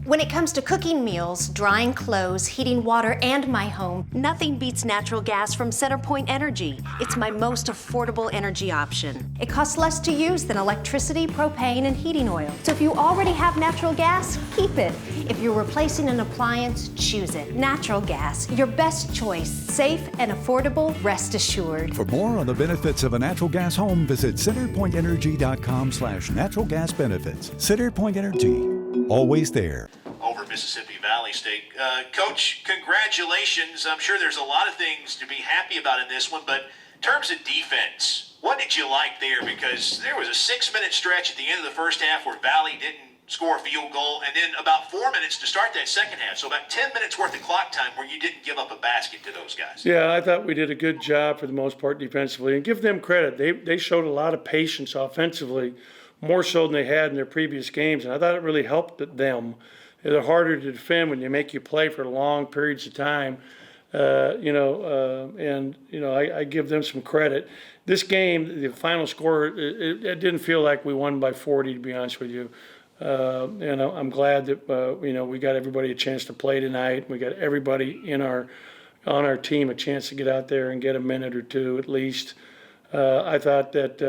When it comes to cooking meals, drying clothes, heating water, and my home, nothing beats natural gas from CenterPoint Energy. It's my most affordable energy option. It costs less to use than electricity, propane, and heating oil. So if you already have natural gas, keep it. If you're replacing an appliance, choose it. Natural gas, your best choice. Safe and affordable, rest assured. For more on the benefits of a natural gas home, visit centerpointenergy.com/natural gas benefits. CenterPoint Energy, always there. Over Mississippi Valley State. Coach, congratulations. I'm sure there's a lot of things to be happy about in this one, but in terms of defense, what did you like there? Because there was a 6-minute stretch at the end of the first half where Valley didn't score a field goal, and then about 4 minutes to start that second half. So about 10 minutes worth of clock time where you didn't give up a basket to those guys. Yeah, I thought we did a good job for the most part defensively, and give them credit. They showed a lot of patience offensively, more so than they had in their previous games, and I thought it really helped them. They're harder to defend when they make you play for long periods of time, I give them some credit. This game, the final score, it didn't feel like we won by 40, to be honest with you. I'm glad that we got everybody a chance to play tonight. We got everybody on our team a chance to get out there and get a minute or two at least. I thought that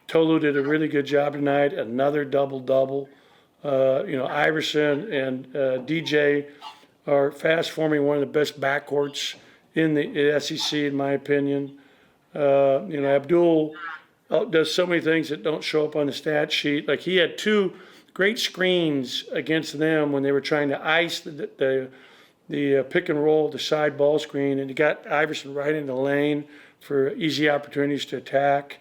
Tolu did a really good job tonight. Another double-double. Iverson and DJ are fast forming one of the best backcourts in the SEC, in my opinion. Abdul does so many things that don't show up on the stat sheet. Like he had 2 great screens against them when they were trying to ice the pick and roll, the side ball screen, and he got Iverson right in the lane for easy opportunities to attack.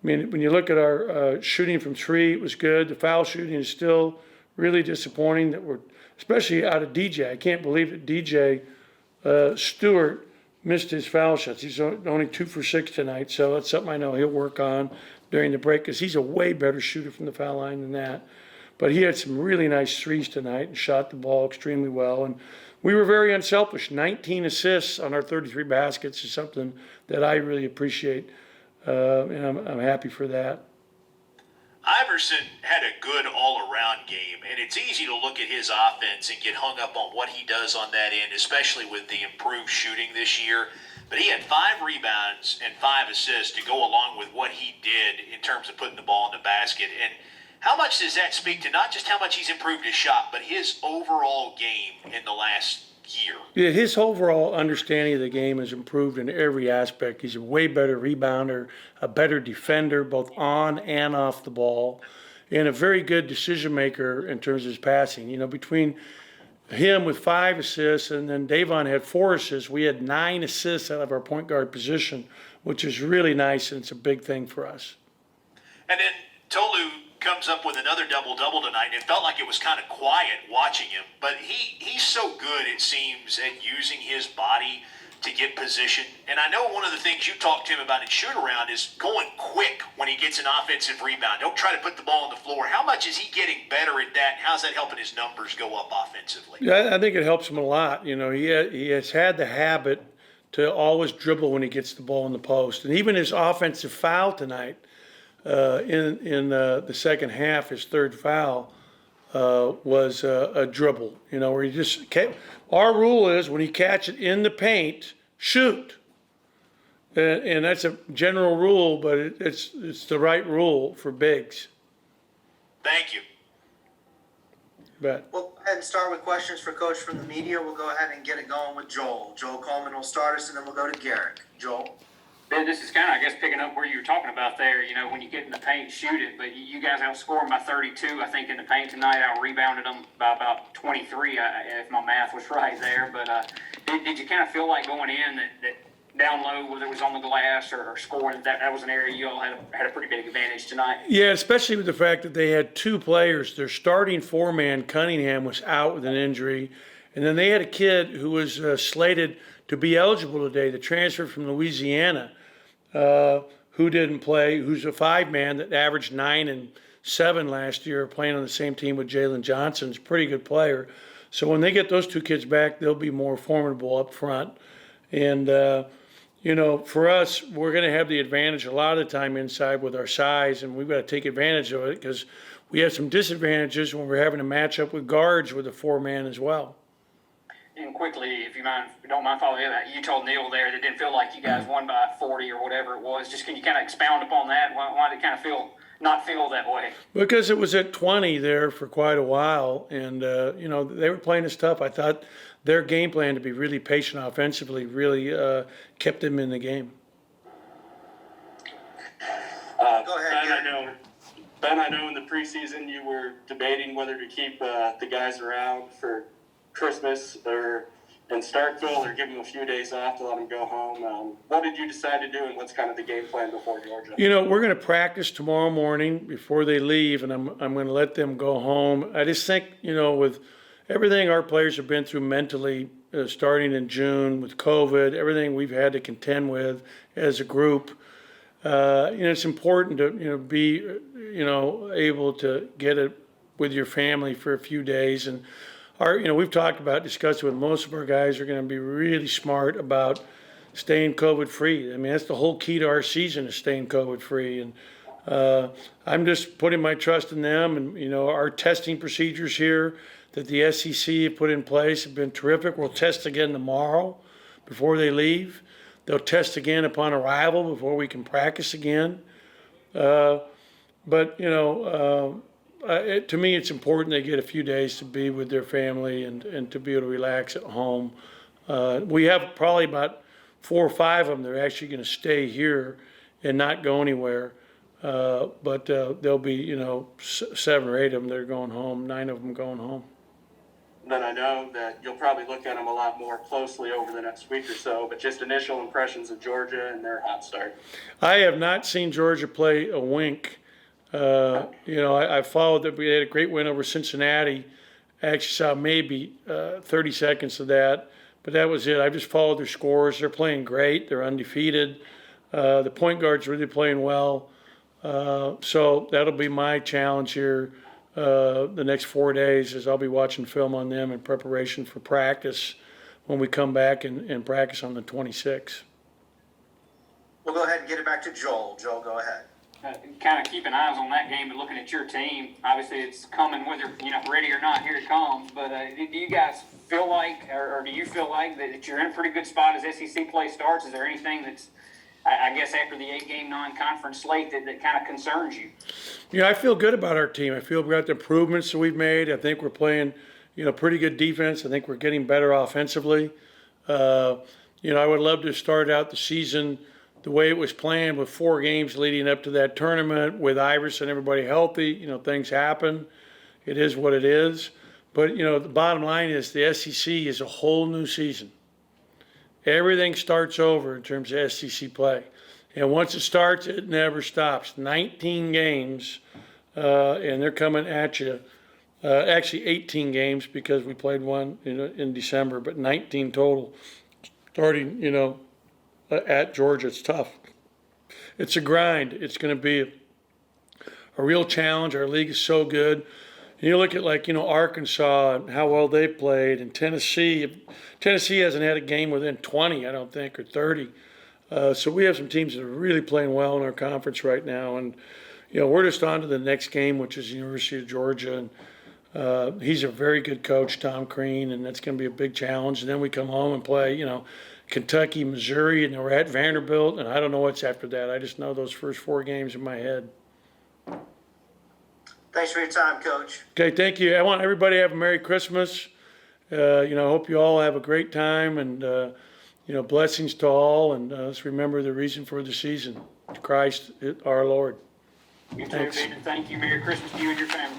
When you look at our shooting from 3, it was good. The foul shooting is still really disappointing, especially out of DJ. I can't believe that DJ Stewart missed his foul shots. He's only 2 for 6 tonight, so that's something I know he'll work on during the break because he's a way better shooter from the foul line than that. But he had some really nice threes tonight and shot the ball extremely well. And we were very unselfish. 19 assists on our 33 baskets is something that I really appreciate. And I'm happy for that. Iverson had a good all-around game, and it's easy to look at his offense and get hung up on what he does on that end, especially with the improved shooting this year. But he had 5 rebounds and 5 assists to go along with what he did in terms of putting the ball in the basket. And how much does that speak to not just how much he's improved his shot, but his overall game in the last year? Yeah, his overall understanding of the game has improved in every aspect. He's a way better rebounder, a better defender, both on and off the ball, and a very good decision maker in terms of his passing. Between him with 5 assists and then Davon had 4 assists, we had 9 assists out of our point guard position, which is really nice, and it's a big thing for us. And then Tolu comes up with another double-double tonight, and it felt like it was kind of quiet watching him, but he's so good, it seems, at using his body to get position. And I know one of the things you talked to him about in shoot-around is going quick when he gets an offensive rebound. Don't try to put the ball on the floor. How much is he getting better at that? How's that helping his numbers go up offensively? Yeah, I think it helps him a lot. He has had the habit to always dribble when he gets the ball in the post. And even his offensive foul tonight, in the second half, his 3rd foul was a dribble, where he just kept. Our rule is when you catch it in the paint, shoot. And that's a general rule, but it's the right rule for bigs. Thank you. Bet. We'll go ahead and start with questions for Coach from the media. We'll go ahead and get it going with Joel. Joel Coleman will start us, and then we'll go to Garrick. Joel? Ben, this is kind of, I guess, picking up where you were talking about there, when you get in the paint, shoot it. But you guys outscored them by 32, I think, in the paint tonight. Out-rebounded them by about 23, if my math was right there. But did you kind of feel like going in that down low, whether it was on the glass or scoring, that was an area you all had a pretty big advantage tonight? Yeah, especially with the fact that they had 2 players. Their starting 4-man, Cunningham, was out with an injury. And then they had a kid who was slated to be eligible today, the transfer from Louisiana, who didn't play, who's a 5-man that averaged 9 and 7 last year, playing on the same team with Jalen Johnson. He's a pretty good player. So when they get those 2 kids back, they'll be more formidable up front. And, for us, we're going to have the advantage a lot of the time inside with our size, and we've got to take advantage of it because we have some disadvantages when we're having to match up with guards with a 4-man as well. And quickly, if you don't mind following up, you told Neil there that it didn't feel like you guys won by 40 or whatever it was. Just can you kind of expound upon that? Why did it kind of not feel that way? Because it was at 20 there for quite a while, and they were playing us tough. I thought their game plan to be really patient offensively really kept them in the game. Go ahead, Ben, I know in the preseason you were debating whether to keep the guys around for Christmas in Starkville or give them a few days off to let them go home. What did you decide to do, and what's kind of the game plan before Georgia? We're going to practice tomorrow morning before they leave, and I'm going to let them go home. I just think, with everything our players have been through mentally, starting in June with COVID, everything we've had to contend with as a group, it's important to be, able to get it with your family for a few days. And we've discussed with most of our guys are going to be really smart about staying COVID free. I mean, that's the whole key to our season is staying COVID free. And I'm just putting my trust in them. And, our testing procedures here that the SEC have put in place have been terrific. We'll test again tomorrow before they leave. They'll test again upon arrival before we can practice again. To me, it's important they get a few days to be with their family and to be able to relax at home. We have probably about 4 or 5 of them that are actually going to stay here and not go anywhere. But there'll be, 7 or 8 of them that are going home, 9 of them going home. Then I know that you'll probably look at them a lot more closely over the next week or so, but just initial impressions of Georgia and their hot start. I have not seen Georgia play a wink. I followed that. We had a great win over Cincinnati. I actually saw maybe 30 seconds of that, but that was it. I just followed their scores. They're playing great. They're undefeated. The point guard's really playing well. So that'll be my challenge here the next 4 days is I'll be watching film on them in preparation for practice when we come back and practice on the 26th. We'll go ahead and get it back to Joel. Joel, go ahead. Kind of keeping eyes on that game and looking at your team. Obviously, it's coming whether ready or not. Here it comes. But do you guys feel like, or do you feel like that you're in a pretty good spot as SEC play starts? Is there anything that's, I guess, after the 8-game non-conference slate that kind of concerns you? I feel good about our team. I feel we got the improvements that we've made. I think we're playing, pretty good defense. I think we're getting better offensively. I would love to start out the season the way it was planned with 4 games leading up to that tournament with Iverson, everybody healthy. Things happen. It is what it is. But, the bottom line is the SEC is a whole new season. Everything starts over in terms of SEC play. And once it starts, it never stops. 19 games, and they're coming at you. Actually, 18 games because we played one in December, but 19 total. Starting, at Georgia, it's tough. It's a grind. It's going to be a real challenge. Our league is so good. And you look at Arkansas and how well they played, and Tennessee. Tennessee hasn't had a game within 20, I don't think, or 30. So we have some teams that are really playing well in our conference right now. And, we're just on to the next game, which is the University of Georgia. And he's a very good coach, Tom Crean, and that's going to be a big challenge. And then we come home and play, Kentucky, Missouri, and we're at Vanderbilt. And I don't know what's after that. I just know those first 4 games in my head. Thanks for your time, Coach. Okay, thank you. I want everybody to have a Merry Christmas. Hope you all have a great time and, blessings to all. And let's remember the reason for the season, Christ our Lord. You too, David. Thank you. Merry Christmas to you and your family.